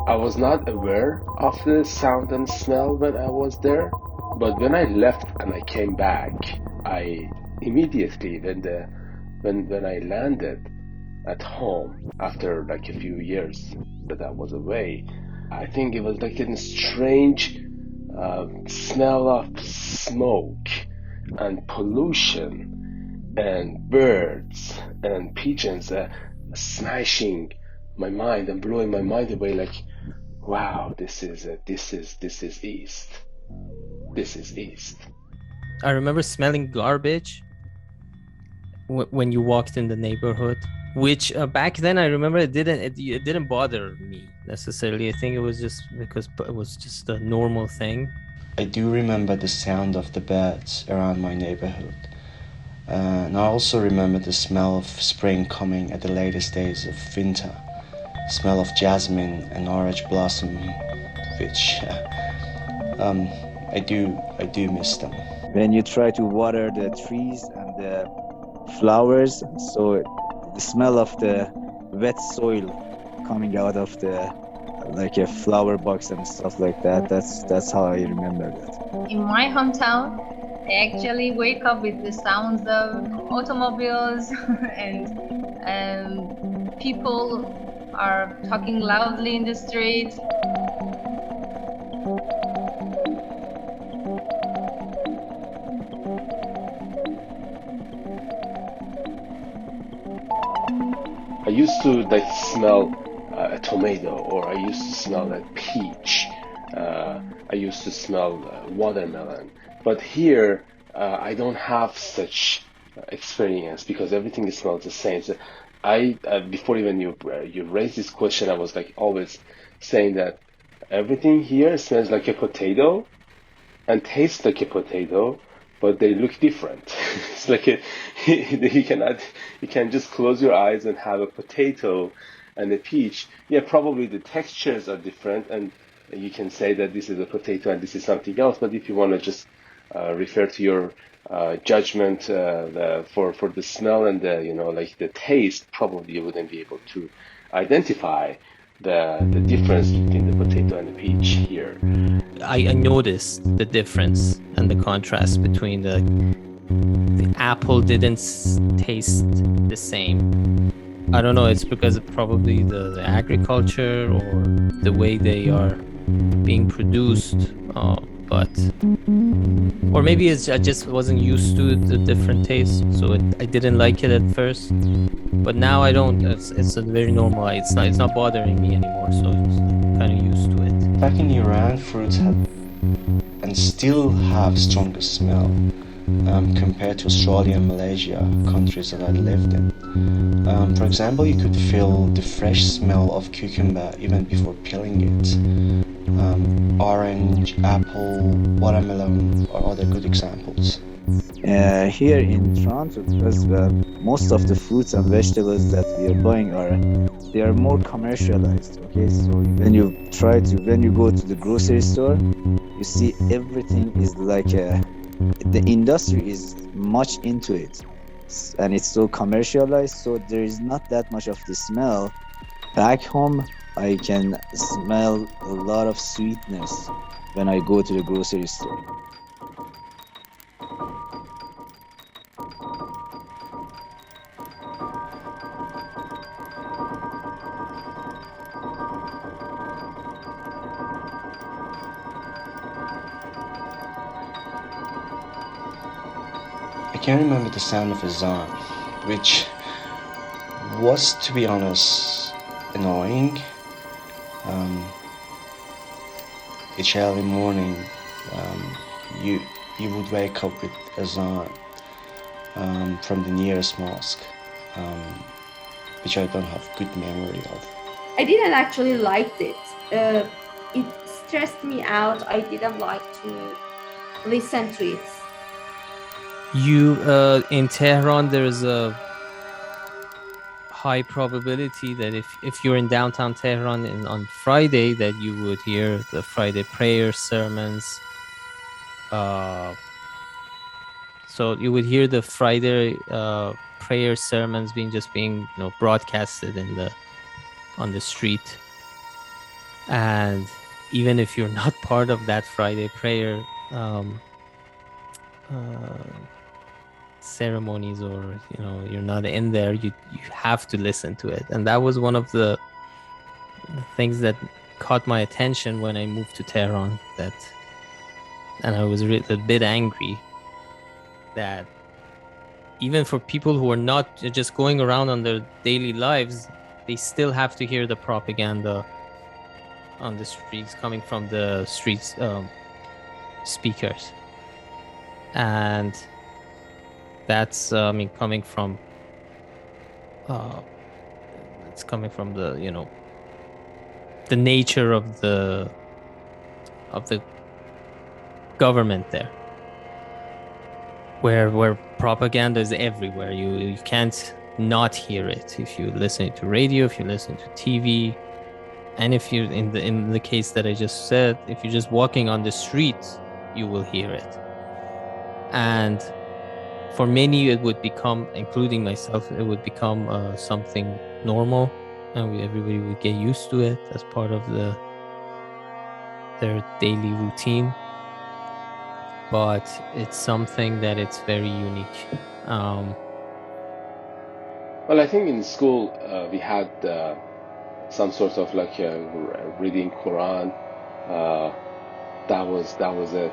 I was not aware of the sound and smell when I was there, but when I left and I came back, I immediately when I landed at home after like a few years that I was away, I think it was like a strange smell of smoke and pollution and birds and pigeons smashing my mind and blowing my mind away. Like, wow, this is East. This is East. I remember smelling garbage when you walked in the neighborhood, which back then I remember it didn't bother me necessarily. I think it was just because it was just a normal thing. I do remember the sound of the birds around my neighborhood. And I also remember the smell of spring coming at the latest days of winter. Smell of jasmine and orange blossom, which I do miss them. When you try to water the trees and the flowers, so the smell of the wet soil coming out of the like a flower box and stuff like that, that's how I remember that. In my hometown, I actually wake up with the sounds of automobiles and people are talking loudly in the street. I used to like smell a tomato, or I used to smell a peach. I used to smell watermelon. But here, I don't have such experience because everything smells the same. So I before even you raised this question, I was like always saying that everything here smells like a potato and tastes like a potato, but they look different. It's like you can just close your eyes and have a potato and a peach. Yeah, probably the textures are different, and you can say that this is a potato and this is something else. But if you want to just refer to your judgment for the smell and the like the taste, probably you wouldn't be able to identify the difference between the potato and the peach here. I noticed the difference and the contrast between the apple didn't taste the same. I don't know, it's because of probably the agriculture or the way they are being produced, or maybe I just wasn't used to the different tastes, so I didn't like it at first. But now I don't. It's a very normal. It's not bothering me anymore, so it's kind of used to it. Back in Iran, fruits have and still have stronger smell compared to Australia and Malaysia, countries that I lived in. For example, you could feel the fresh smell of cucumber even before peeling it. Orange, apple, watermelon are other good examples. Here in Toronto, because most of the fruits and vegetables that we are buying they are more commercialized. Okay, so when you go to the grocery store, you see everything is like the industry is much into it, and it's so commercialized. So there is not that much of the smell. Back home, I can smell a lot of sweetness when I go to the grocery store. can't remember the sound of azan, which was, to be honest, annoying. Um, each early morning, um, you would wake up with azan from the nearest mosque, um, which I don't have good memory of. I didn't actually like it. It stressed me out. I didn't like to listen to it. In Tehran, there's a high probability that if you're in downtown Tehran on Friday, that you would hear the Friday prayer sermons. So you would hear the Friday prayer sermons being broadcasted on the street, and even if you're not part of that Friday prayer ceremonies, or you're not in there, you have to listen to it. And that was one of the things that caught my attention when I moved to Tehran, and I was a bit angry that even for people who are not just going around on their daily lives, they still have to hear the propaganda on the streets, coming from the streets speakers. And that's coming from it's coming from the the nature of the government there, where propaganda is everywhere. You can't not hear it if you listen to radio, if you listen to TV, and if you in the case that I just said, if you're just walking on the street, you will hear it. And for many, it would become, including myself, it would become something normal, and everybody would get used to it as part of their daily routine. But it's something that it's very unique. Well, I think in school we had some sort of like reading Quran. That was it.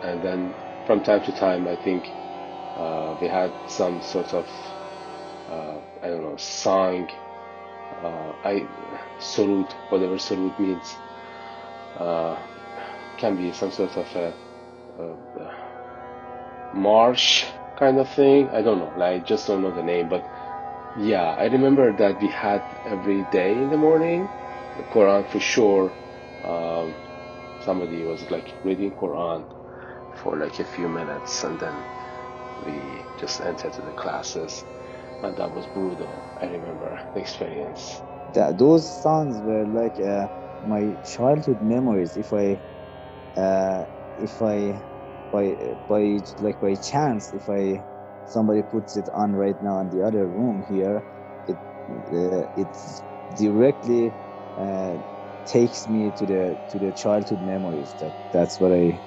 And then from time to time, I think we had some sort of I don't know, song. Surud, whatever surud means, can be some sort of a marsh kind of thing. I don't know, I just don't know the name, but yeah, I remember that we had every day in the morning the Quran for sure. Somebody was like reading Quran for like a few minutes, and then we just entered to the classes, and that was brutal. I remember the experience. Those songs were like my childhood memories. If I by chance, if somebody puts it on right now in the other room here, it directly takes me to the childhood memories. That's what I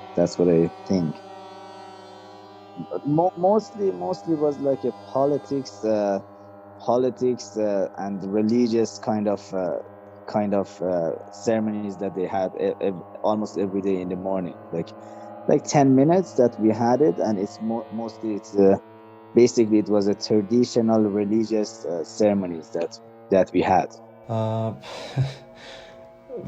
think. But mostly was like a politics and religious kind of ceremonies that they had almost every day in the morning, like 10 minutes that we had it, and it's mostly basically it was a traditional religious ceremonies that we had.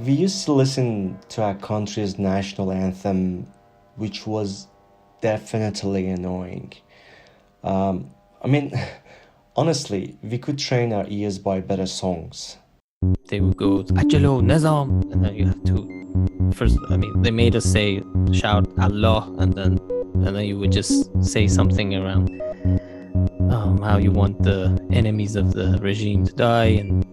We used to listen to our country's national anthem, which was definitely annoying. I mean, honestly, we could train our ears by better songs. They would go, Ajalo, Nizam, and then you have to first, they made us shout Allah, and then you would just say something around how you want the enemies of the regime to die, and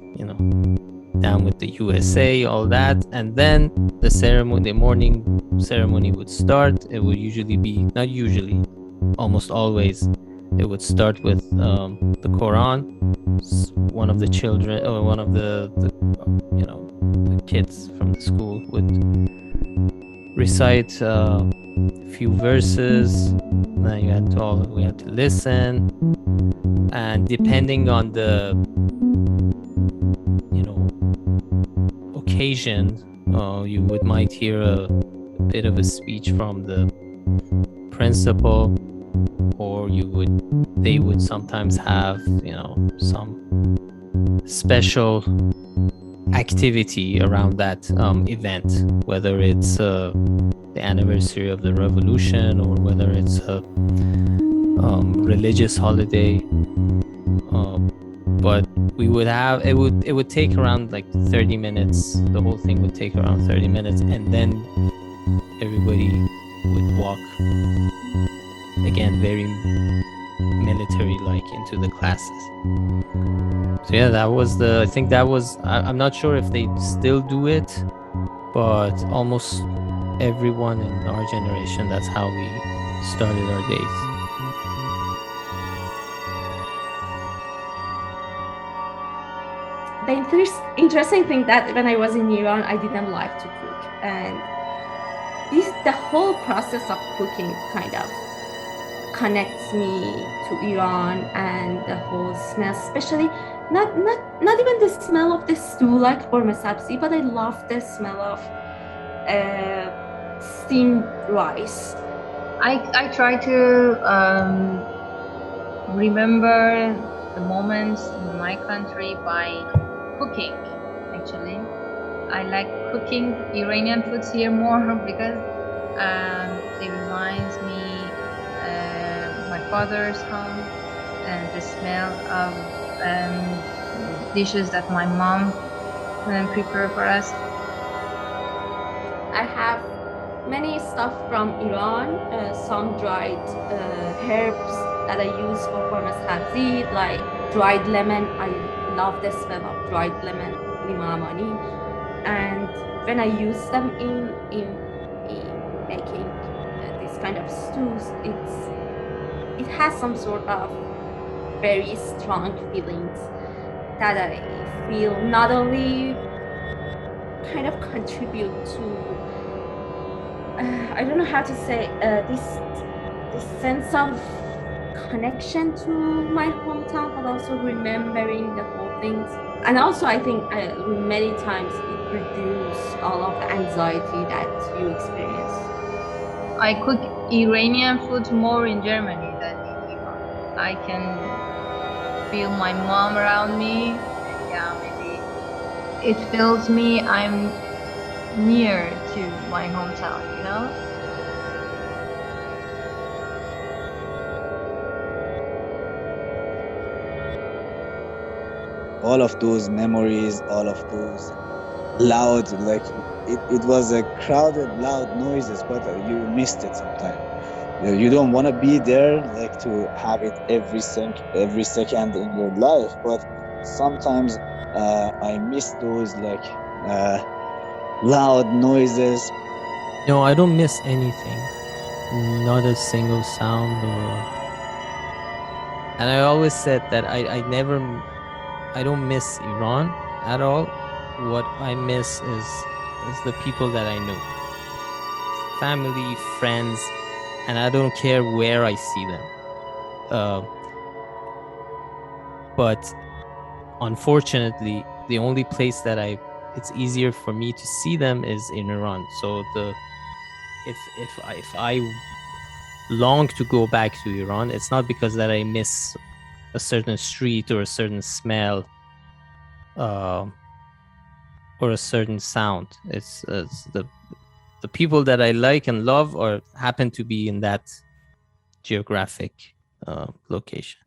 down with the USA, all that. And then the morning ceremony would start. It would usually be, not usually, almost always, it would start with the Quran. One of the children, or one of the kids from the school would recite a few verses. Then we had to listen, and depending on the occasion, you might hear a bit of a speech from the principal, or they would sometimes have, some special activity around that event, whether it's the anniversary of the revolution or whether it's a religious holiday. But it would take around like 30 minutes. The whole thing would take around 30 minutes, and then everybody would walk again, very military like, into the classes. So yeah, I think that was, I'm not sure if they still do it, but almost everyone in our generation, that's how we started our days. The interesting thing that when I was in Iran, I didn't like to cook, and the whole process of cooking kind of connects me to Iran, and the whole smell, especially not even the smell of the stew like korma sabzi, but I love the smell of steamed rice. I try to remember the moments in my country by cooking. Actually, I like cooking Iranian foods here more because it reminds me my father's home and the smell of dishes that my mom prepare for us. I have many stuff from Iran, some dried herbs that I use for korma sabzi, like dried lemon. I love the smell of dried lemon, lima amani, and when I use them in making these kind of stews, it has some sort of very strong feelings that I feel not only kind of contribute to I don't know how to say this sense of connection to my hometown, but also remembering the whole things. And also, I think many times it reduces all of the anxiety that you experience. I cook Iranian food more in Germany than in Iran. I can feel my mom around me. Yeah, maybe it feels me I'm near to my hometown, you know? All of those memories, all of those loud, like it was a crowded, loud noises, but you missed it sometimes. You don't want to be there, like to have it every second in your life, but sometimes I miss those like loud noises. No, I don't miss anything. Not a single sound and I always said that I don't miss Iran at all. What I miss is the people that I knew. Family, friends, and I don't care where I see them. But unfortunately, the only place that it's easier for me to see them is in Iran. So if I long to go back to Iran, it's not because that I miss a certain street or a certain smell or a certain sound. It's the people that I like and love or happen to be in that geographic location.